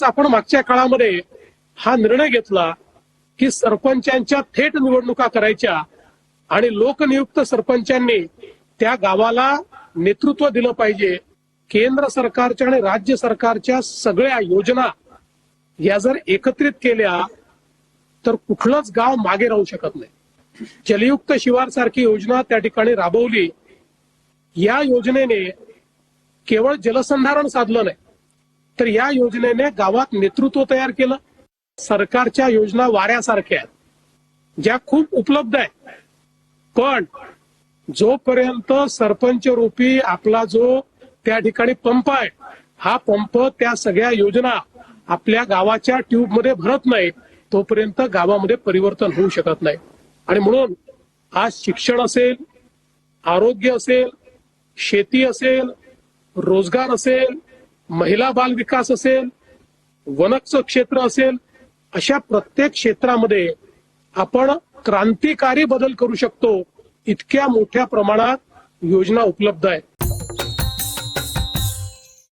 आपण मागच्या काळामध्ये हा निर्णय घेतला की सरपंचांच्या थेट निवडणुका करायच्या आणि लोकनियुक्त सरपंचांनी त्या गावाला नेतृत्व दिलं पाहिजे. केंद्र सरकारच्या आणि राज्य सरकारच्या सगळ्या योजना या जर एकत्रित केल्या तर कुठलंच गाव मागे राहू शकत नाही. जलयुक्त शिवार सारखी योजना त्या ठिकाणी राबवली. या योजनेने केवळ जलसंधारण साधलं नाही तर या योजनेने गावात नेतृत्व तयार केलं. सरकारच्या योजना वाऱ्यासारख्या आहेत ज्या खूप उपलब्ध आहेत, पण जोपर्यंत सरपंच रूपी आपला जो त्या ठिकाणी पंप आहे हा पंप त्या सगळ्या योजना आपल्या गावाच्या ट्यूबमध्ये भरत नाही तोपर्यंत गावामध्ये परिवर्तन होऊ शकत नाही. आणि म्हणून आज शिक्षण असेल, आरोग्य असेल, शेती असेल, रोजगार असेल, महिला बाल विकास असेल, वनचं क्षेत्र असेल, अशा प्रत्येक क्षेत्रामध्ये आपण क्रांतिकारी बदल करू शकतो. इतक्या मोठ्या प्रमाणात योजना उपलब्ध आहेत.